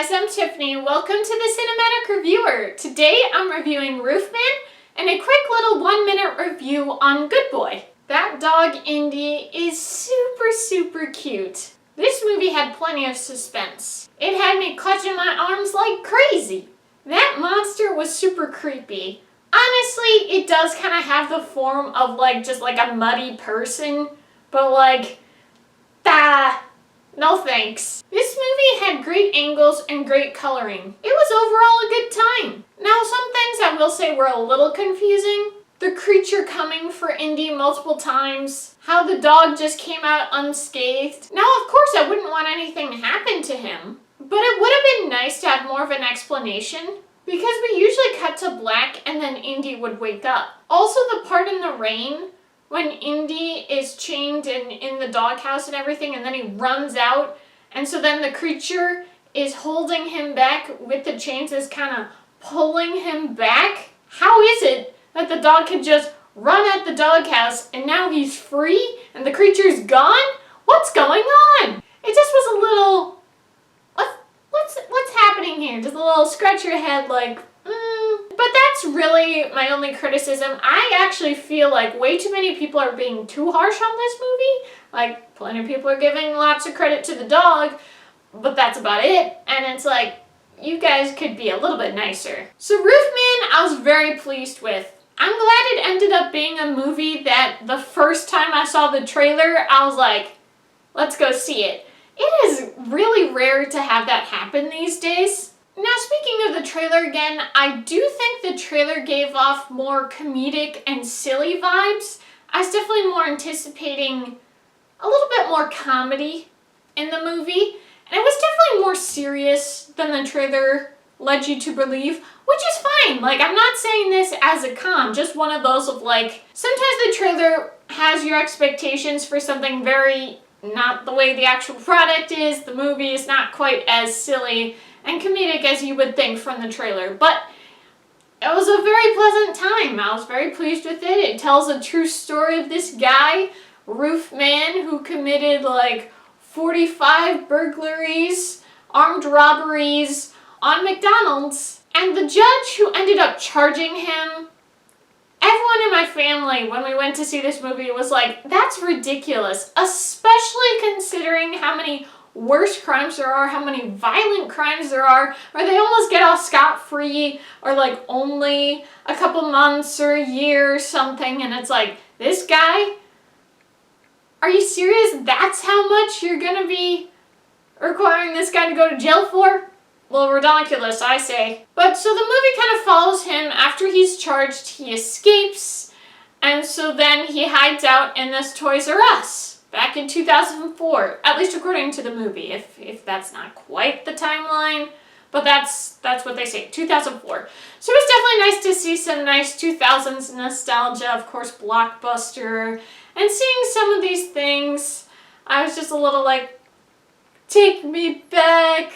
guys, I'm Tiffany. Welcome to the Cinematic Reviewer. Today I'm reviewing Roofman and a quick little 1-minute review on Good Boy. That dog Indy is super cute. This movie had plenty of suspense. It had me clutching my arms like crazy. That monster was super creepy. Honestly, it does kind of have the form of just a muddy person, but no thanks. This movie had great angles and great coloring. It was overall a good time. Now, some things I will say were a little confusing. The creature coming for Indy multiple times. How the dog just came out unscathed. Now, of course, I wouldn't want anything to happen to him, but it would have been nice to have more of an explanation, because we usually cut to black and then Indy would wake up. Also, the part in the rain when Indy is chained in the doghouse and everything, and then he runs out, and so then the creature is holding him back with the chains, is kind of pulling him back. How is it that the dog could just run at the doghouse and now he's free and the creature's gone? What's going on? It just was a little, what's happening here? Just a little scratch your head But that's really my only criticism. I actually feel like way too many people are being too harsh on this movie. Plenty of people are giving lots of credit to the dog, but that's about it. And it's you guys could be a little bit nicer. So Roofman, I was very pleased with. I'm glad it ended up being a movie that the first time I saw the trailer, I was like, let's go see it. It is really rare to have that happen these days. Now, speaking of the trailer again, I do think the trailer gave off more comedic and silly vibes. I was definitely more anticipating a little bit more comedy in the movie, and it was definitely more serious than the trailer led you to believe, which is fine. I'm not saying this as a con, just one of those of sometimes the trailer has your expectations for something very not the way the actual product is. The movie is not quite as silly and comedic as you would think from the trailer, but it was a very pleasant time. I was very pleased with it. It tells a true story of this guy, Roofman, who committed 45 burglaries, armed robberies on McDonald's, and the judge who ended up charging him, everyone in my family, when we went to see this movie, was that's ridiculous, especially considering how many worse crimes there are, how many violent crimes there are, where they almost get off scot-free, or only a couple months or a year or something, and it's this guy? Are you serious? That's how much you're gonna be requiring this guy to go to jail for? Well, ridiculous, I say. But so the movie kind of follows him. After he's charged, he escapes, and so then he hides out in this Toys R Us back in 2004, at least according to the movie, if that's not quite the timeline, but that's what they say, 2004. So it's definitely nice to see some nice 2000s nostalgia, of course, Blockbuster, and seeing some of these things, I was just a little take me back.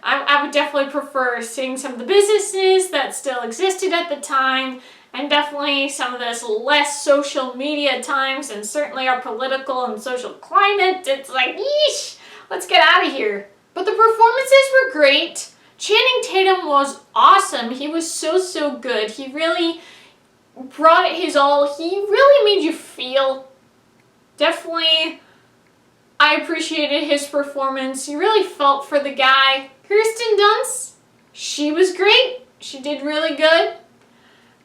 I would definitely prefer seeing some of the businesses that still existed at the time, and definitely some of this less social media times, and certainly our political and social climate. It's yeesh, let's get out of here. But the performances were great. Channing Tatum was awesome. He was so good. He really brought it his all. He really made you feel. Definitely, I appreciated his performance. You really felt for the guy. Kirsten Dunst, she was great. She did really good.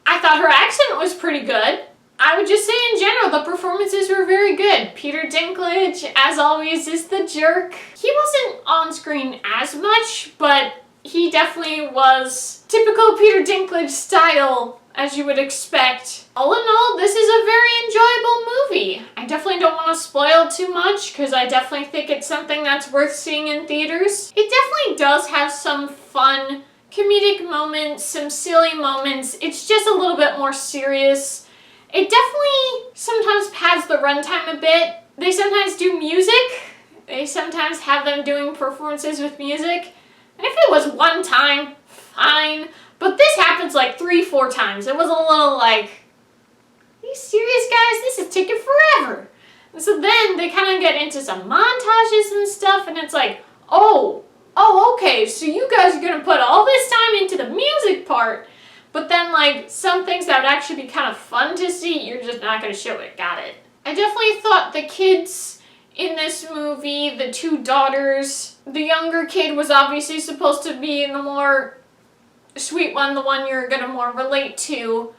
I thought her accent was pretty good. I would just say in general, the performances were very good. Peter Dinklage, as always, is the jerk. He wasn't on screen as much, but he definitely was typical Peter Dinklage style, as you would expect. All in all, this is a very enjoyable movie. I definitely don't want to spoil too much, because I definitely think it's something that's worth seeing in theaters. It definitely does have some fun comedic moments, some silly moments. It's just a little bit more serious. It definitely sometimes pads the runtime a bit. They sometimes do music. They sometimes have them doing performances with music. And if it was one time, fine. But this happens 3-4 times. It was a little are you serious, guys? This is taking forever. And so then they kind of get into some montages and stuff, and it's oh, oh, okay, so you guys are gonna put all this time into the music part, but then like some things that would actually be kind of fun to see, you're just not gonna show it. Got it. I definitely thought the kids in this movie, the two daughters, the younger kid was obviously supposed to be the more sweet one, the one you're gonna more relate to,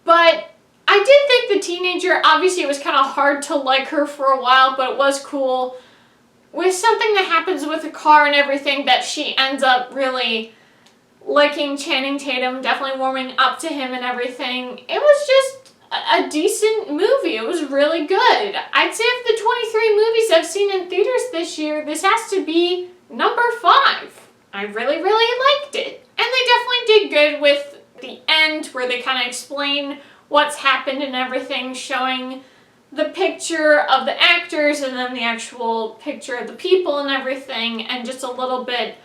but I did think the teenager, obviously it was kind of hard to like her for a while, but it was cool. With something that happens with a car and everything, that she ends up really liking Channing Tatum, definitely warming up to him and everything. It was just a decent movie. It was really good. I'd say of the 23 movies I've seen in theaters this year, this has to be number 5. I really, really liked it. And they definitely did good with the end where they kind of explain what's happened and everything, showing the picture of the actors and then the actual picture of the people and everything, and just a little bit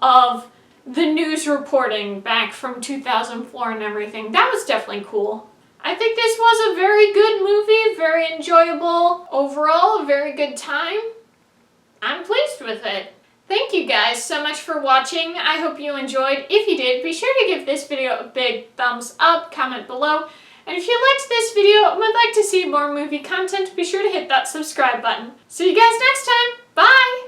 of the news reporting back from 2004 and everything. That was definitely cool. I think this was a very good movie, very enjoyable. Overall, a very good time. I'm pleased with it. Thank you guys so much for watching. I hope you enjoyed. If you did, be sure to give this video a big thumbs up, comment below. And if you liked this video and would like to see more movie content, be sure to hit that subscribe button. See you guys next time. Bye!